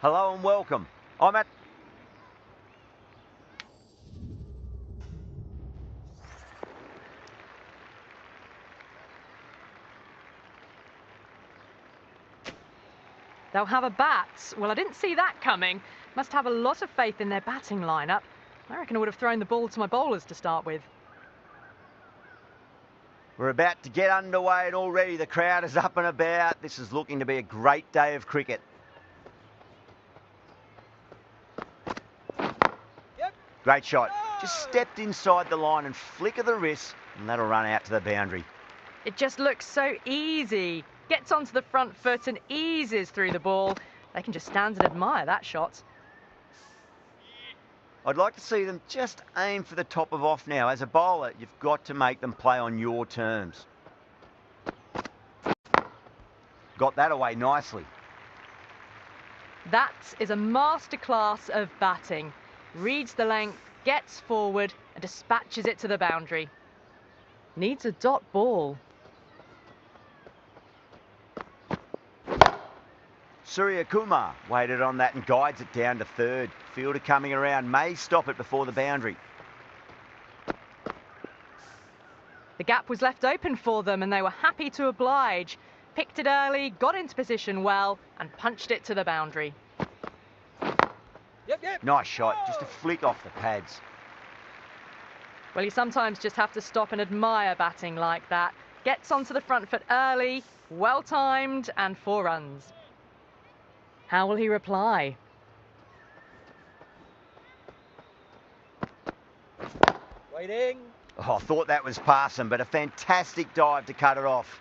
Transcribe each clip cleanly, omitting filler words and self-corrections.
Hello and welcome. I'm at... They'll have a bat. Well, I didn't see that coming. Must have a lot of faith in their batting lineup. I reckon I would have thrown the ball to my bowlers to start with. We're about to get underway and already the crowd is up and about. This is looking to be a great day of cricket. Yep. Great shot. Just stepped inside the line and flick of the wrist and that'll run out to the boundary. It just looks so easy. Gets onto the front foot and eases through the ball. They can just stand and admire that shot. I'd like to see them just aim for the top of off now. As a bowler, you've got to make them play on your terms. Got that away nicely. That is a masterclass of batting. Reads the length, gets forward and dispatches it to the boundary. Needs a dot ball. Surya Kumar waited on that and guides it down to third. Fielder coming around may stop it before the boundary. The gap was left open for them and they were happy to oblige. Picked it early, got into position well and punched it to the boundary. Yep. Nice shot, just a flick off the pads. Well, you sometimes just have to stop and admire batting like that. Gets onto the front foot early, well timed and 4 runs. How will he reply? Waiting. Oh, I thought that was passing, but a fantastic dive to cut it off.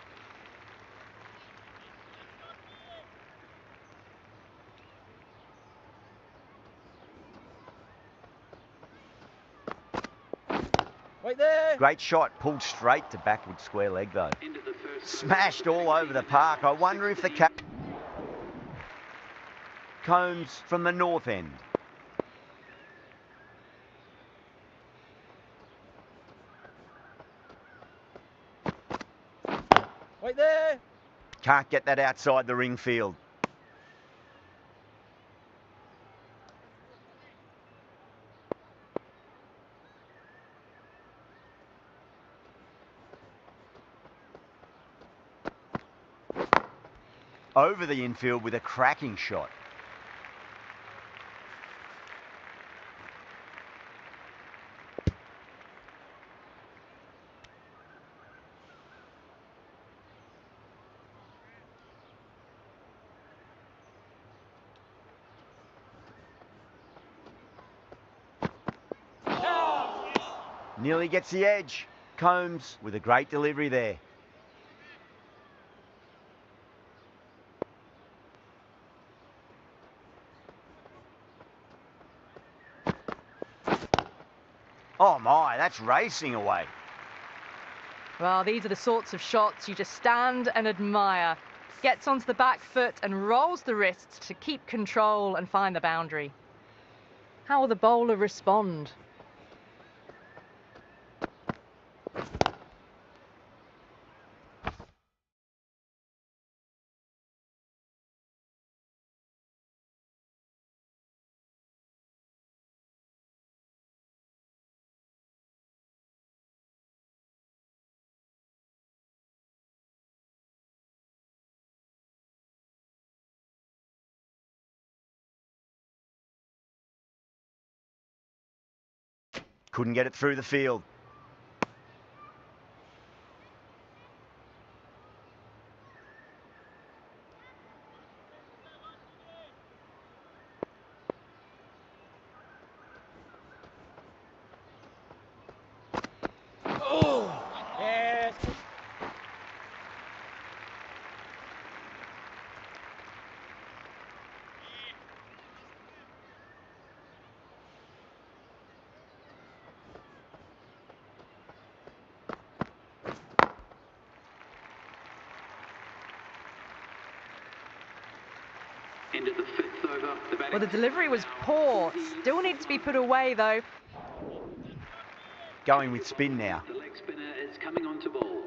Wait there. Great shot, pulled straight to backward square leg though. Smashed all over the park. I wonder if the Combs from the north end. Wait there. Can't get that outside the ring field. Over the infield with a cracking shot. Nearly gets the edge. Combs with a great delivery there. Oh my, that's racing away. Well, these are the sorts of shots you just stand and admire. Gets onto the back foot and rolls the wrists to keep control and find the boundary. How will the bowler respond? Couldn't get it through the field. Oh. Yes. Into the 5th over. Well, the delivery was poor. Still needs to be put away, though. Going with spin now. The leg spinner is coming on to ball.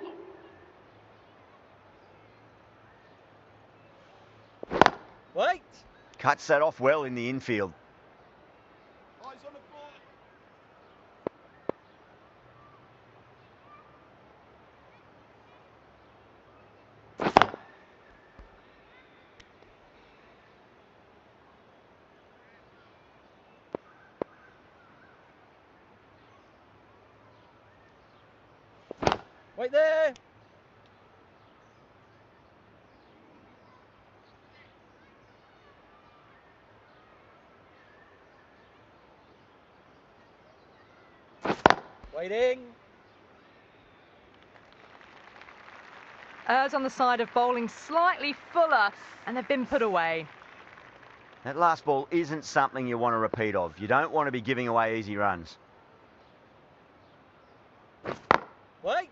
Wait. Cuts that off well in the infield. Wait there. Waiting. Errs on the side of bowling slightly fuller, and they've been put away. That last ball isn't something you want to repeat of. You don't want to be giving away easy runs. Wait.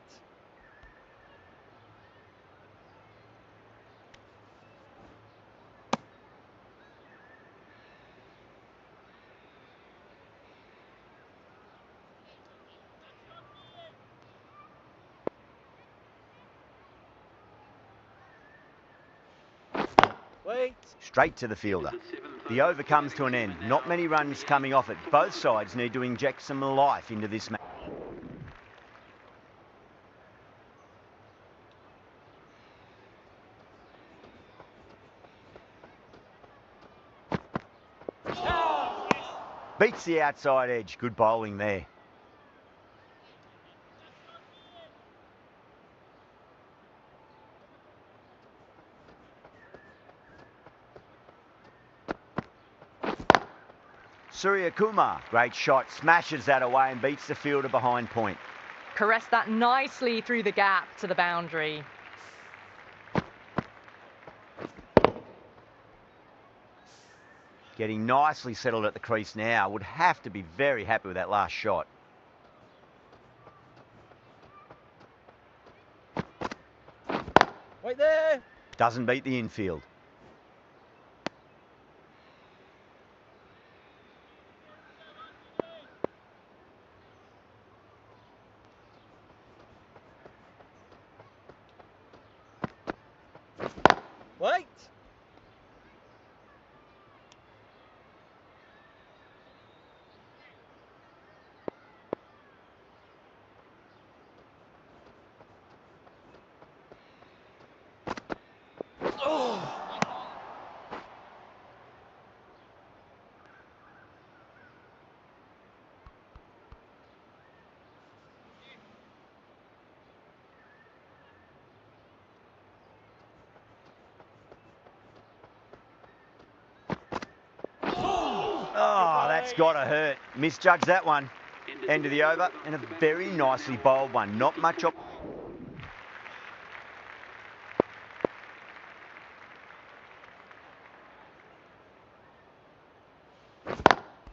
Wait. Straight to the fielder. The over comes to an end. Not many runs coming off it. Both sides need to inject some life into this match. Beats the outside edge. Good bowling there. Surya Kumar, great shot, smashes that away and beats the fielder behind point. Caressed that nicely through the gap to the boundary. Getting nicely settled at the crease now. Would have to be very happy with that last shot. Wait there. Doesn't beat the infield. Wait. Oh, that's got to hurt. Misjudged that one. End of the over, and a very nicely bowled one. Not much op.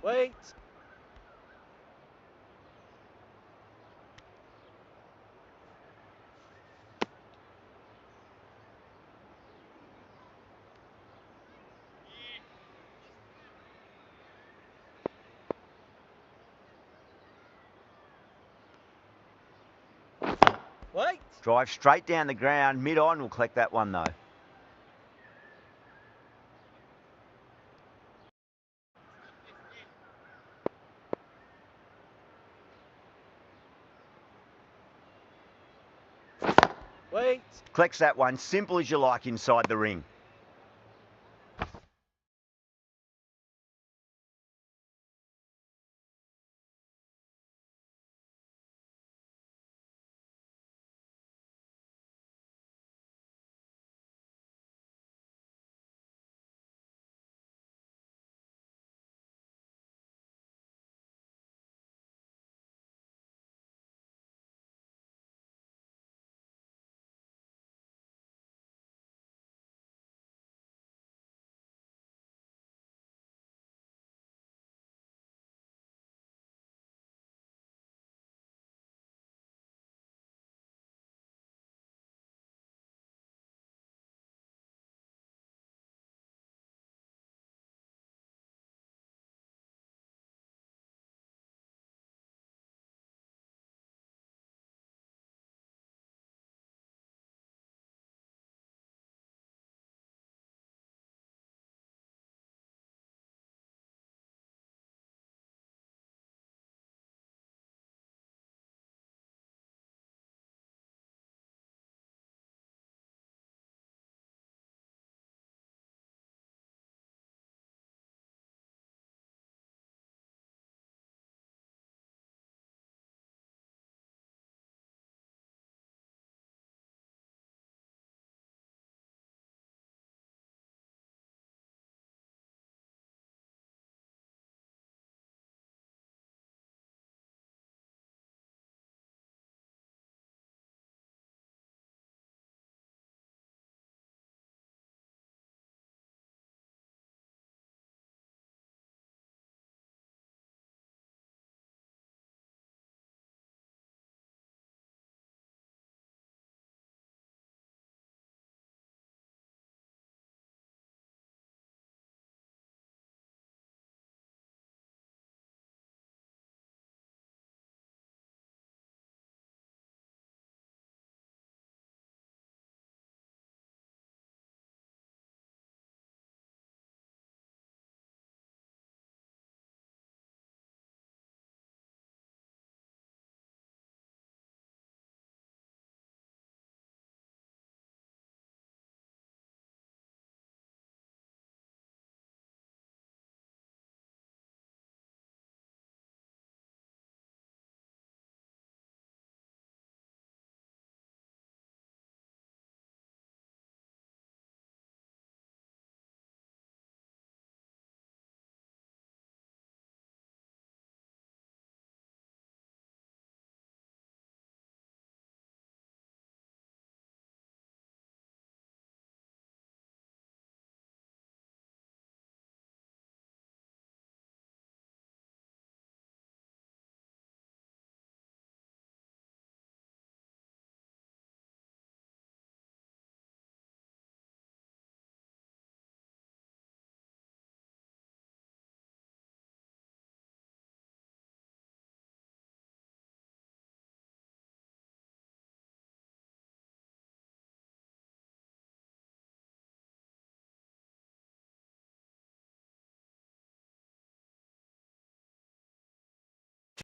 Wait. Wait. Drive straight down the ground. Mid-on will collect that one though. Wait. Collects that one. Simple as you like inside the ring.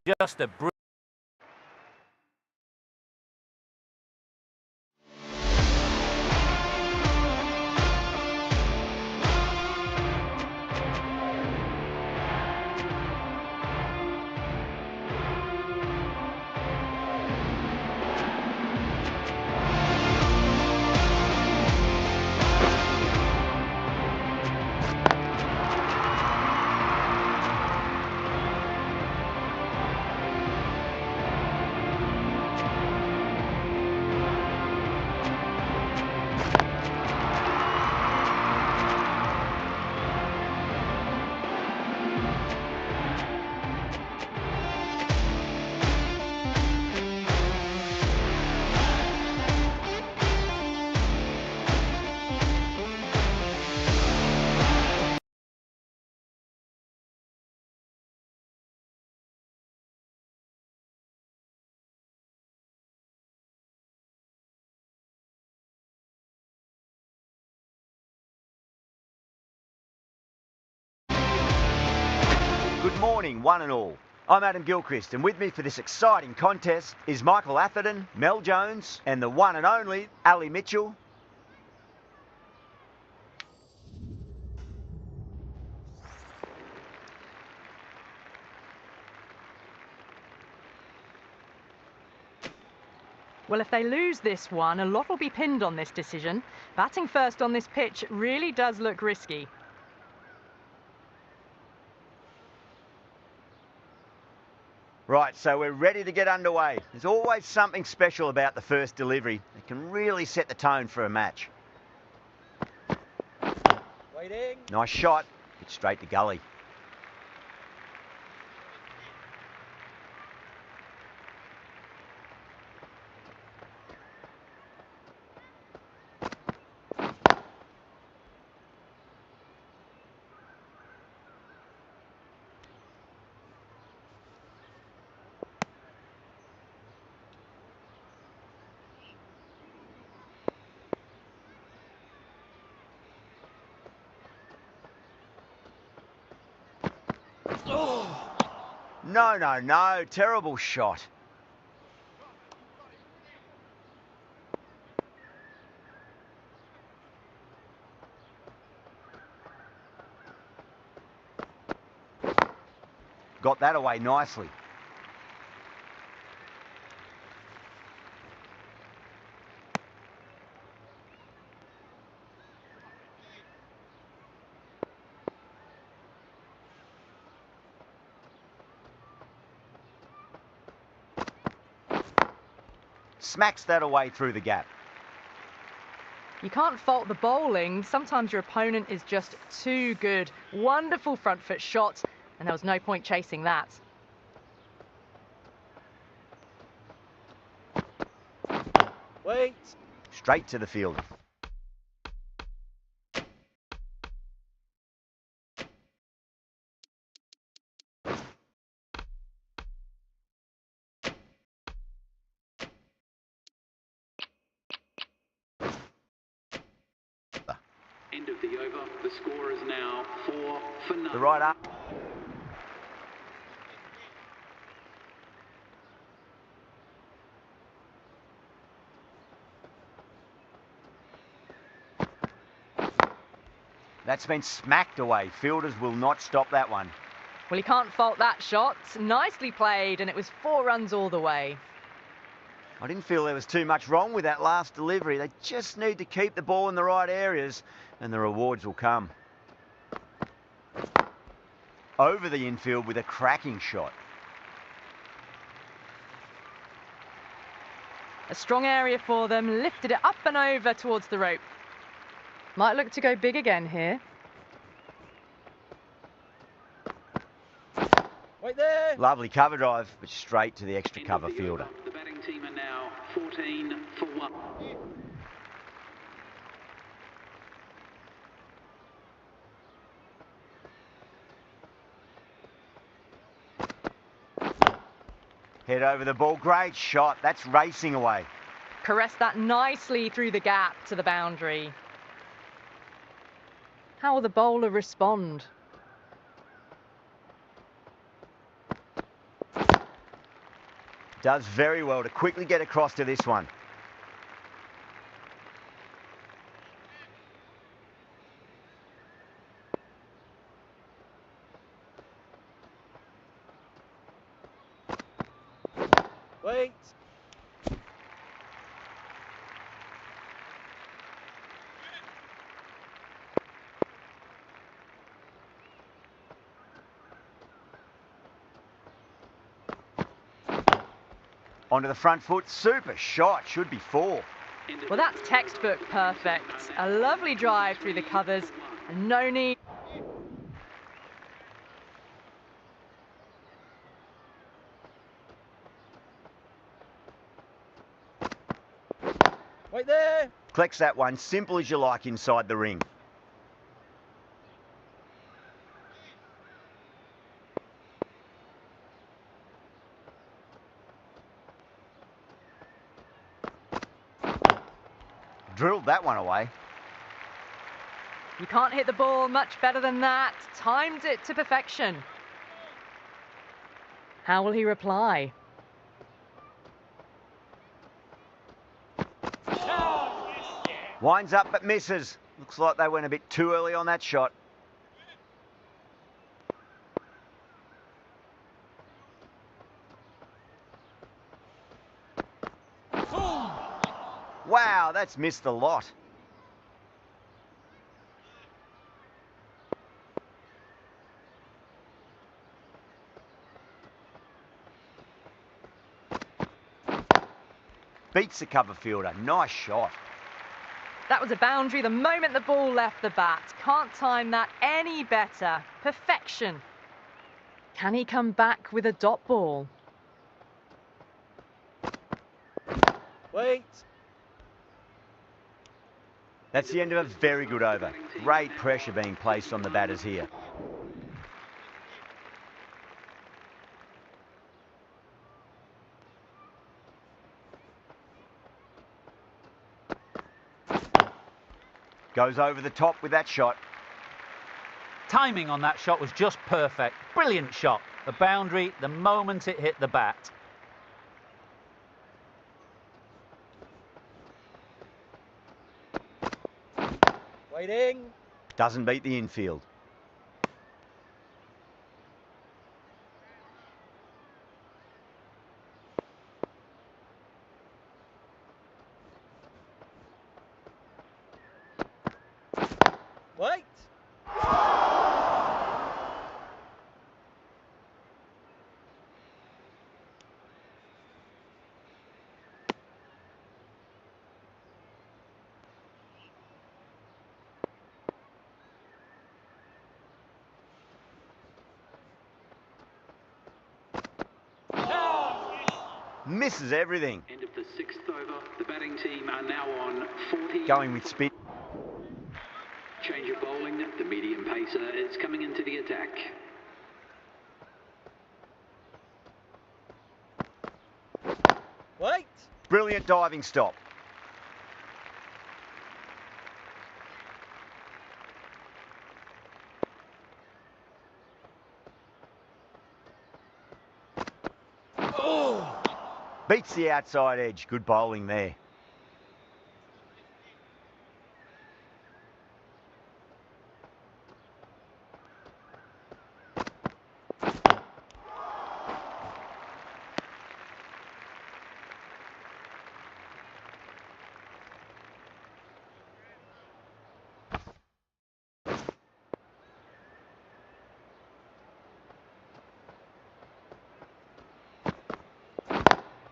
Just a brilliant. Good morning, one and all. I'm Adam Gilchrist, and with me for this exciting contest is Michael Atherton, Mel Jones, and the one and only Ali Mitchell. Well, if they lose this one, a lot will be pinned on this decision. Batting first on this pitch really does look risky. Right, so we're ready to get underway. There's always something special about the first delivery. It can really set the tone for a match. Waiting. Nice shot, hit straight to gully. No, terrible shot. Got that away nicely. Smacks that away through the gap. You can't fault the bowling. Sometimes your opponent is just too good. Wonderful front foot shot, and there was no point chasing that. Wait. Straight to the fielder. End of the over. The score is now 4-0. The right up. That's been smacked away. Fielders will not stop that one. Well, you can't fault that shot. Nicely played, and it was 4 runs all the way. I didn't feel there was too much wrong with that last delivery. They just need to keep the ball in the right areas, and the rewards will come. Over the infield with a cracking shot. A strong area for them, lifted it up and over towards the rope. Might look to go big again here. Wait there. Lovely cover drive, but straight to the extra End cover of the fielder. over. The batting team are now 14 for 1. Head over the ball, great shot. That's racing away. Caressed that nicely through the gap to the boundary. How will the bowler respond? Does very well to quickly get across to this one. Wait. Onto the front foot. Super shot. Should be 4. Well, that's textbook perfect. A lovely drive through the covers, and no need. Wait there. Collects that one. Simple as you like inside the ring. Drilled that one away. You can't hit the ball much better than that. Timed it to perfection. How will he reply? Winds up but misses. Looks like they went a bit too early on that shot. Wow, that's missed a lot. Beats the cover fielder. Nice shot. That was a boundary the moment the ball left the bat. Can't time that any better. Perfection. Can he come back with a dot ball? Wait. That's the end of a very good over. Great pressure being placed on the batters here. Goes over the top with that shot. Timing on that shot was just perfect. Brilliant shot. The boundary the moment it hit the bat. Waiting. Doesn't beat the infield. Wait. Misses everything. End of the 6th over. The batting team are now on 40. Going with spin. Change of bowling. The medium pacer is coming into the attack. Wait. Brilliant diving stop. Beats the outside edge. Good bowling there.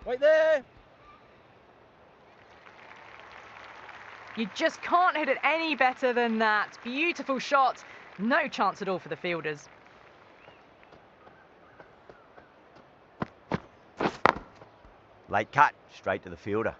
Wait there. You just can't hit it any better than that. Beautiful shot. No chance at all for the fielders. Late cut. Straight to the fielder.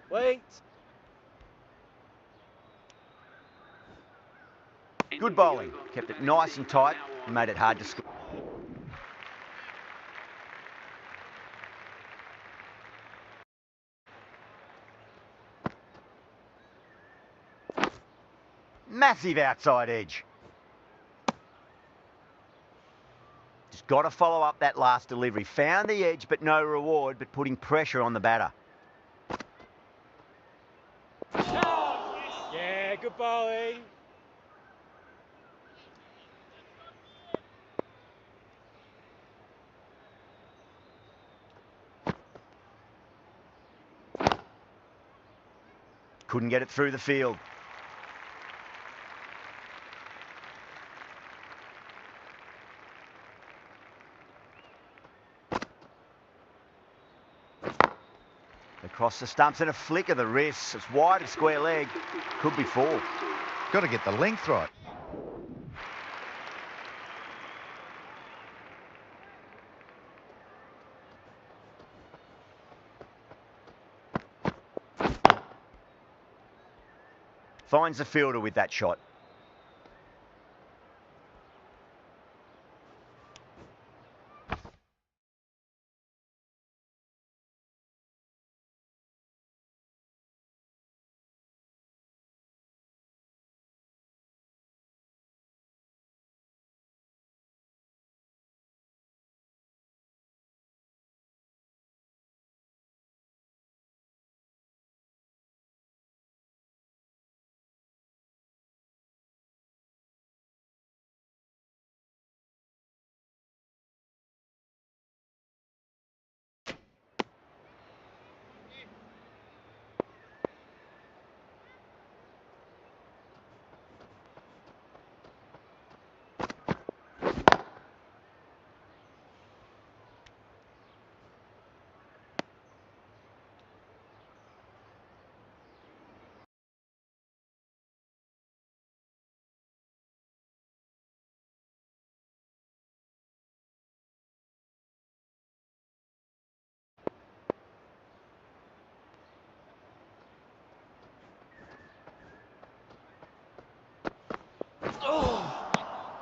Wait. Good bowling, kept it nice and tight and made it hard to score. Massive outside edge. Just got to follow up that last delivery. Found the edge, but no reward, but putting pressure on the batter. Yeah, good bowling. Couldn't get it through the field. Across the stumps and a flick of the wrists. It's wide of square leg. Could be 4. Got to get the length right. Finds the fielder with that shot.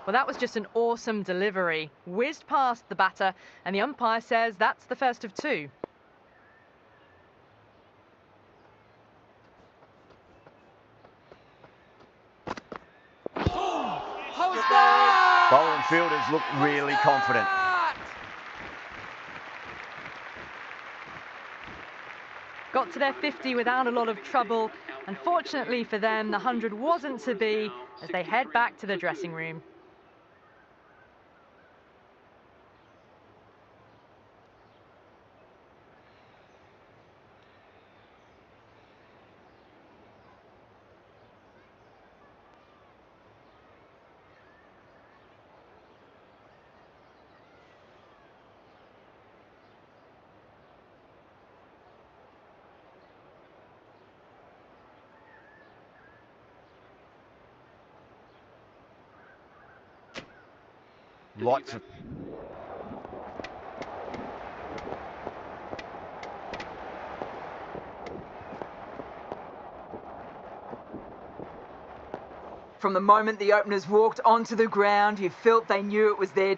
Well, that was just an awesome delivery. Whizzed past the batter, and the umpire says that's the first of 2. Bowler and fielders look really confident. Got to their 50 without a lot of trouble. Unfortunately for them, the 100 wasn't to be as they head back to the dressing room. Lots of... From the moment the openers walked onto the ground, you felt they knew it was there.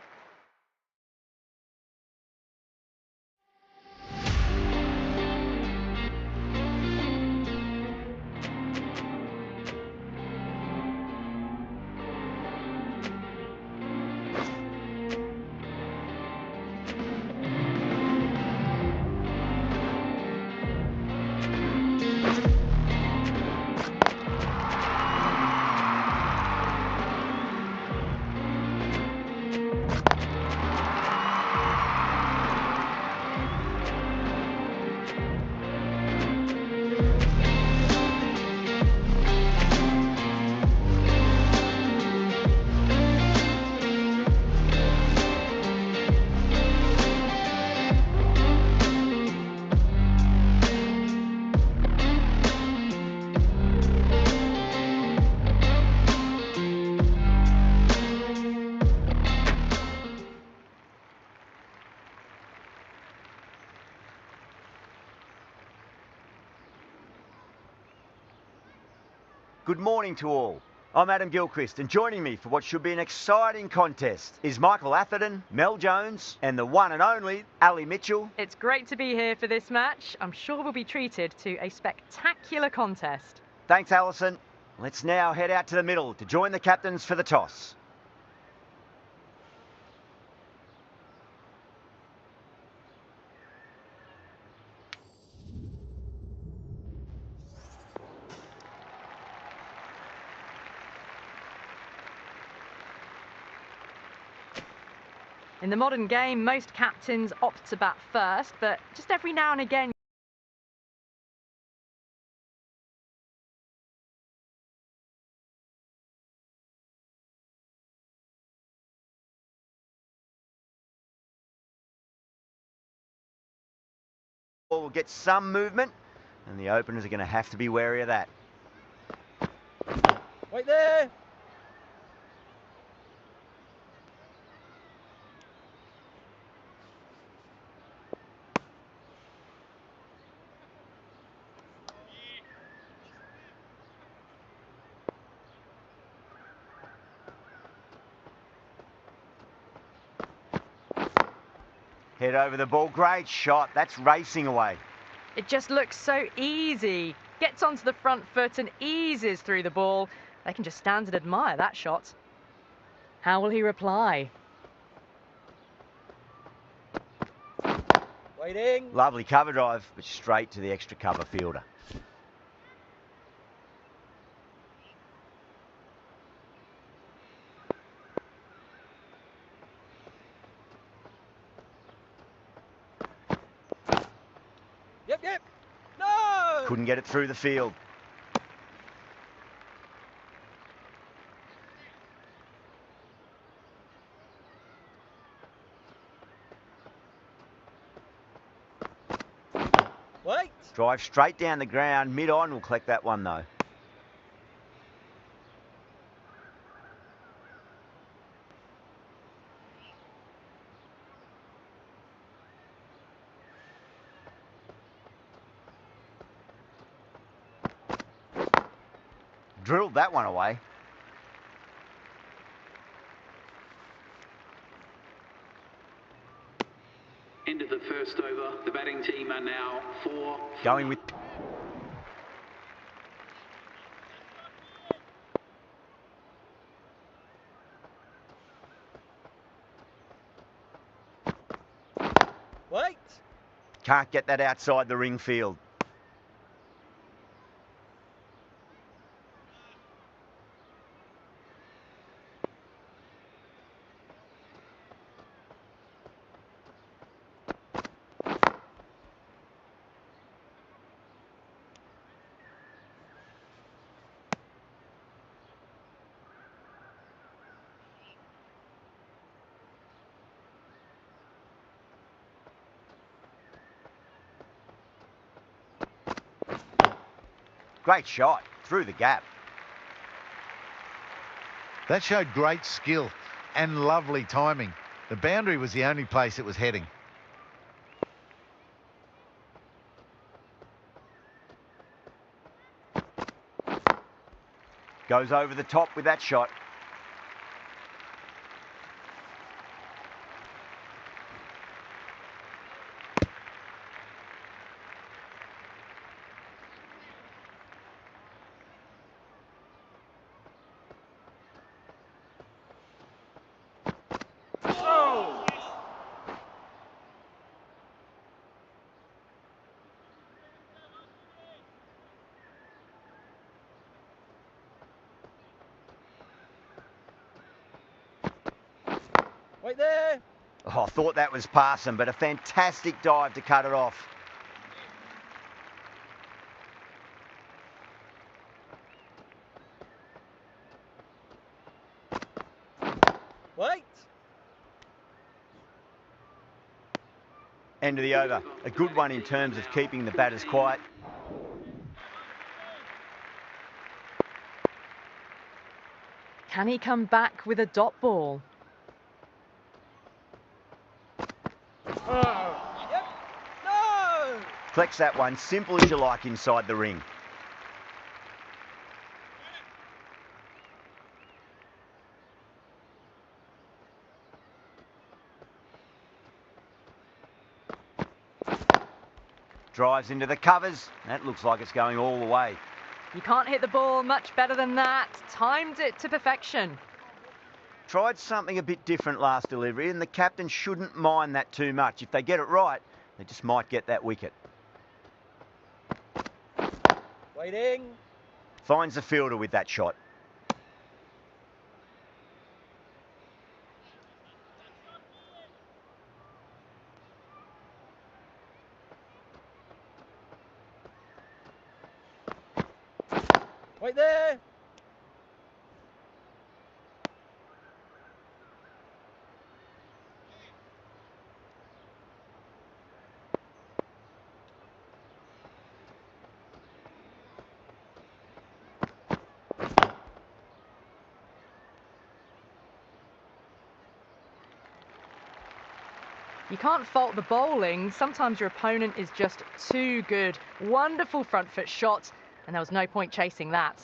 Good morning to all. I'm Adam Gilchrist, and joining me for what should be an exciting contest is Michael Atherton, Mel Jones, and the one and only Ali Mitchell. It's great to be here for this match. I'm sure we'll be treated to a spectacular contest. Thanks, Alison. Let's now head out to the middle to join the captains for the toss. In the modern game, most captains opt to bat first, but just every now and again, Ball will get some movement, and the openers are going to have to be wary of that. Wait there. Head over the ball, great shot, that's racing away. it just looks so easy. Gets onto the front foot and eases through the ball. They can just stand and admire that shot. How will he reply? Waiting. Lovely cover drive, but straight to the extra cover fielder. Yep. No! Couldn't get it through the field. Wait. Drive straight down the ground, mid-on, will collect that one though. Drilled that one away. End of the first over. The batting team are now 4. Going with... Wait. Can't get that outside the ring field. Great shot, through the gap. That showed great skill and lovely timing. The boundary was the only place it was heading. Goes over the top with that shot. Wait there. Oh, I thought that was passing, but a fantastic dive to cut it off. Wait. End of the over. A good one in terms of keeping the batters quiet. Can he come back with a dot ball? Yep. No! Flex that one, simple as you like inside the ring. Drives into the covers. That looks like it's going all the way. You can't hit the ball much better than that. Timed it to perfection. Tried something a bit different last delivery, and the captain shouldn't mind that too much. If they get it right, they just might get that wicket. Waiting. Finds the fielder with that shot. Wait there. You can't fault the bowling. Sometimes your opponent is just too good. Wonderful front foot shot, and there was no point chasing that.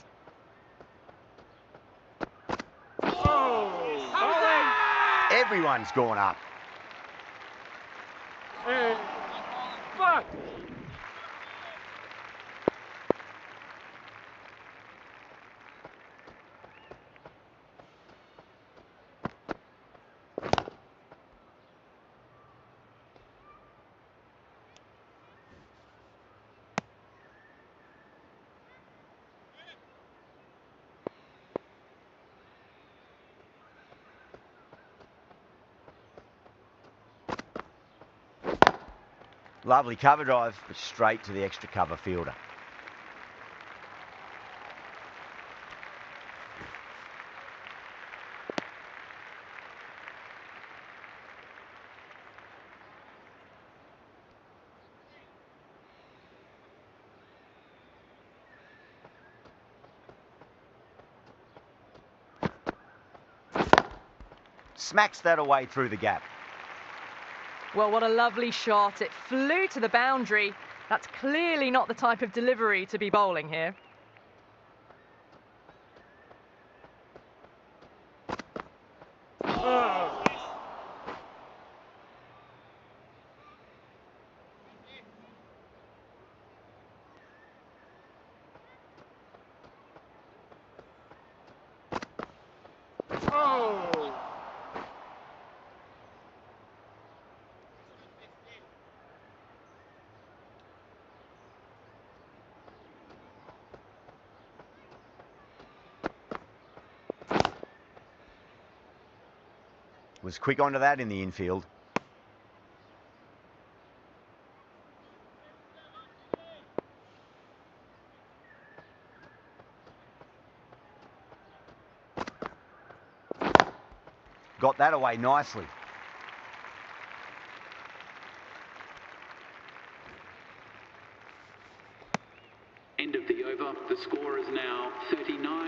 Everyone's gone up. Fuck. Lovely cover drive, but straight to the extra cover fielder. Smacks that away through the gap. Well, what a lovely shot. It flew to the boundary. That's clearly not the type of delivery to be bowling here. Was quick onto that in the infield. Got that away nicely. End of the over. The score is now 39.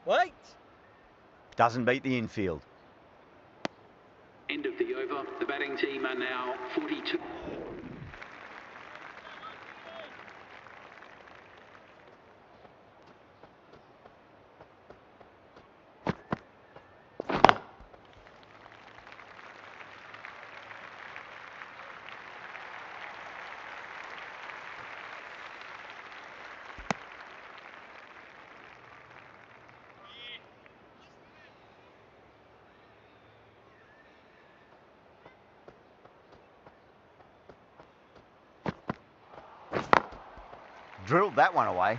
Wait. Doesn't beat the infield. End of the over. The batting team are now 42. Drilled that one away.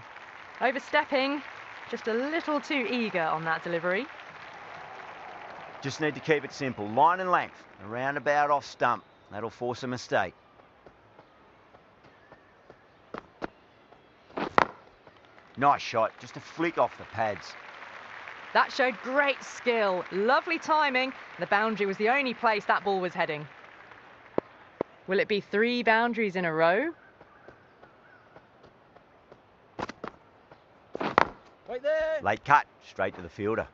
Overstepping, just a little too eager on that delivery. Just need to keep it simple. Line and length. Around about off stump. That'll force a mistake. Nice shot. Just a flick off the pads. That showed great skill, lovely timing. The boundary was the only place that ball was heading. Will it be 3 boundaries in a row? Right there. Late cut, straight to the fielder.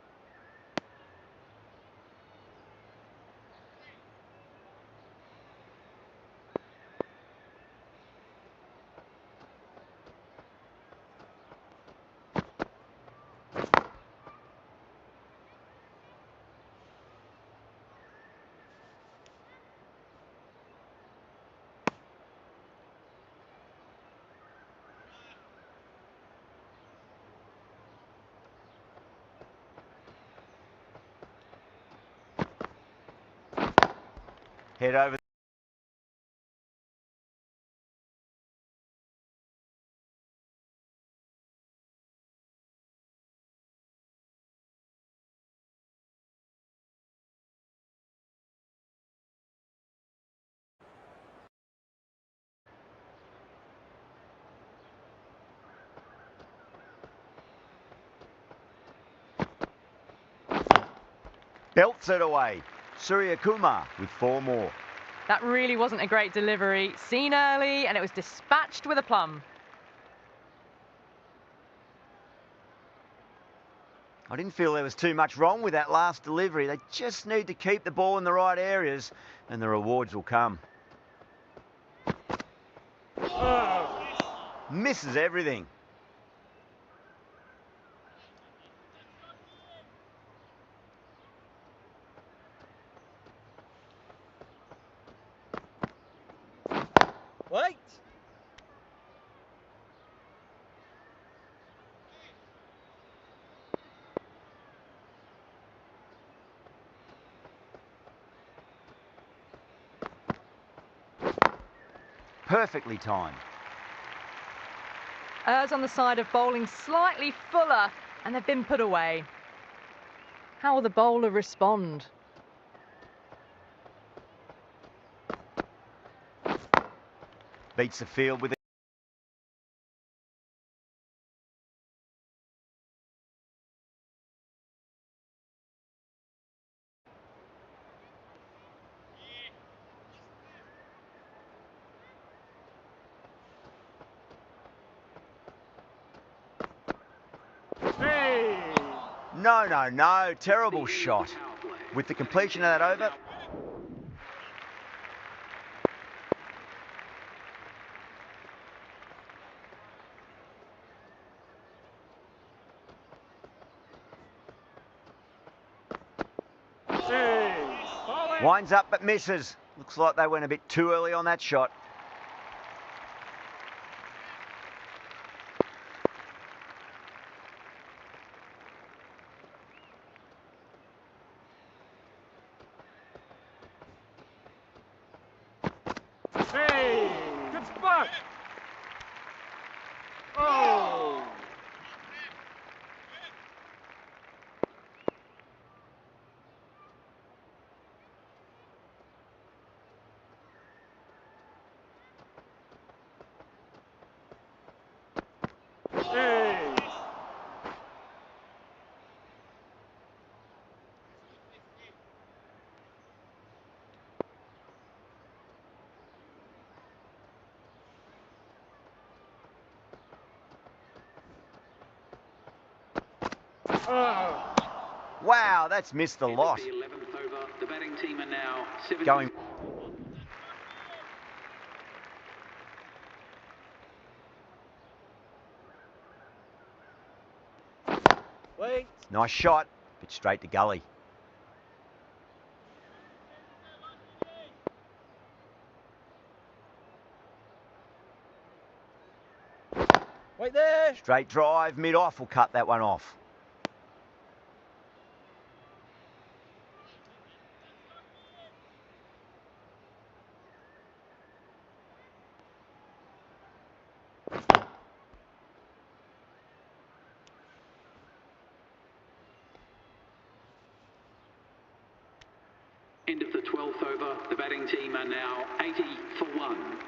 Head over. Belts it away. Surya Kumar with 4 more. That really wasn't a great delivery. Seen early, and it was dispatched with aplomb. I didn't feel there was too much wrong with that last delivery. They just need to keep the ball in the right areas and the rewards will come. Misses everything. Wait. Perfectly timed. Errs on the side of bowling slightly fuller, and they've been put away. How will the bowler respond? Beats the field with it. No. Terrible shot. With the completion of that over, winds up but misses. Looks like they went a bit too early on that shot. Good spot. Oh. Wow, that's missed a lot. The 11th over, the batting team are now 7. Going. Wait. Nice shot, but straight to gully. Wait there. Straight drive, mid-off will cut that one off. End of the 12th over, the batting team are now 80 for 1.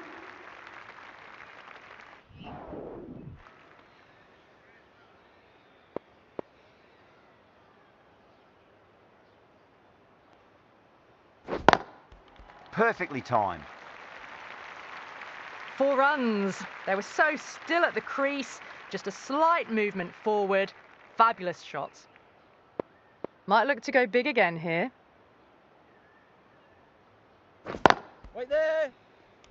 perfectly timed. 4 runs. They were so still at the crease, just a slight movement forward. Fabulous shots. Might look to go big again here. Wait there.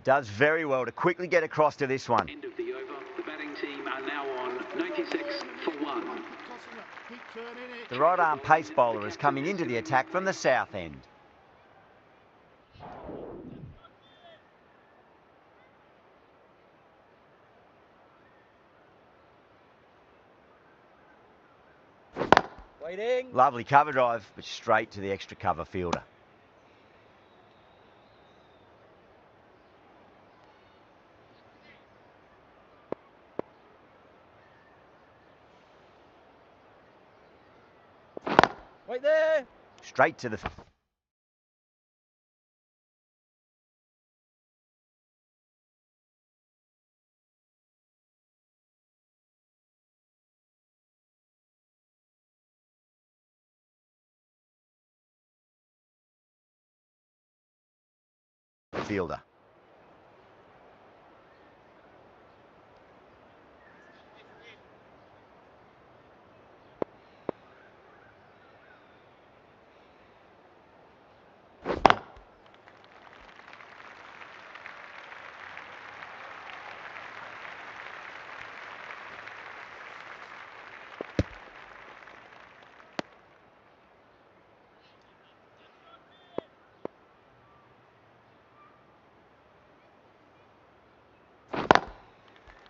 Does very well to quickly get across to this one. End of the over. The batting team are now on 96 for 1. The right-arm pace bowler is coming into the attack from the south end. Waiting. Lovely cover drive, but straight to the extra cover fielder. Wait there. Straight to the... fielder.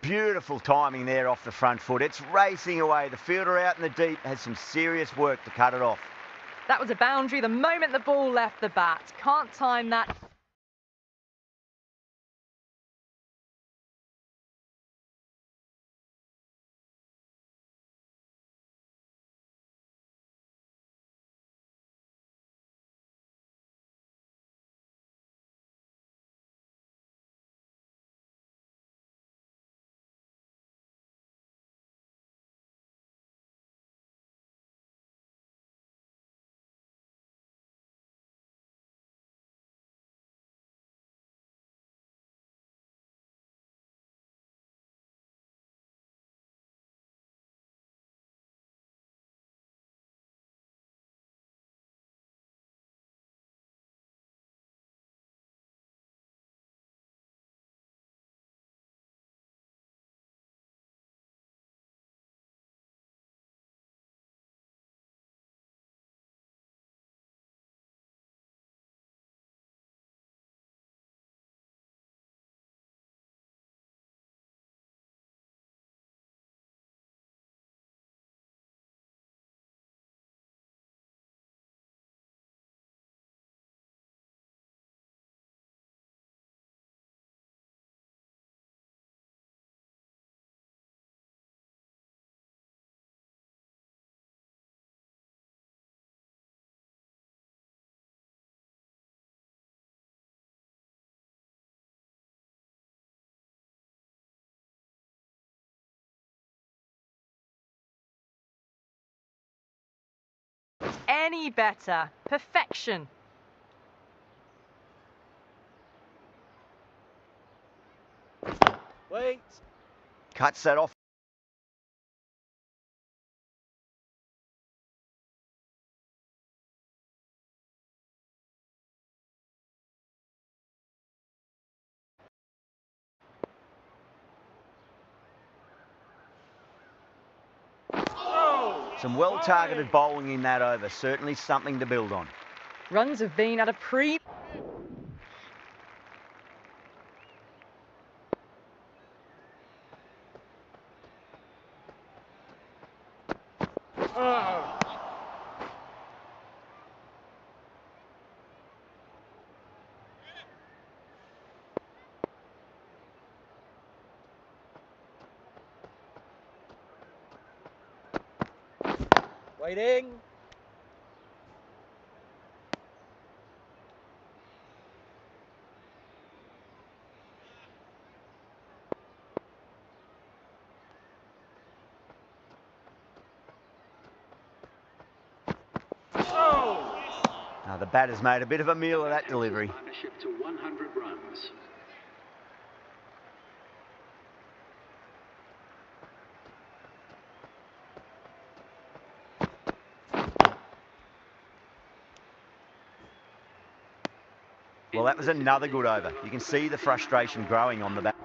Beautiful timing there off the front foot. It's racing away. The fielder out in the deep has some serious work to cut it off. That was a boundary the moment the ball left the bat. Can't time that. Any better. Perfection. Wait. Cuts that off. Some well-targeted bowling in that over. Certainly something to build on. Runs have been at a pre... Waiting. The batter's made a bit of a meal of that delivery. Partnership to 100. Well, that was another good over. You can see the frustration growing on the back.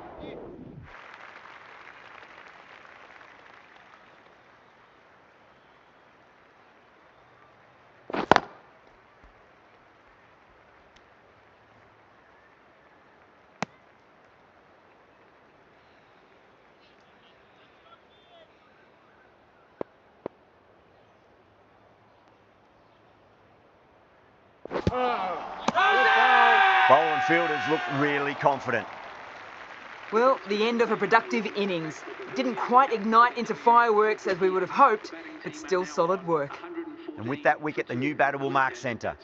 Bowler and fielders look really confident. Well, the end of a productive innings. Didn't quite ignite into fireworks as we would have hoped, but still solid work. And with that wicket, the new batter will mark centre.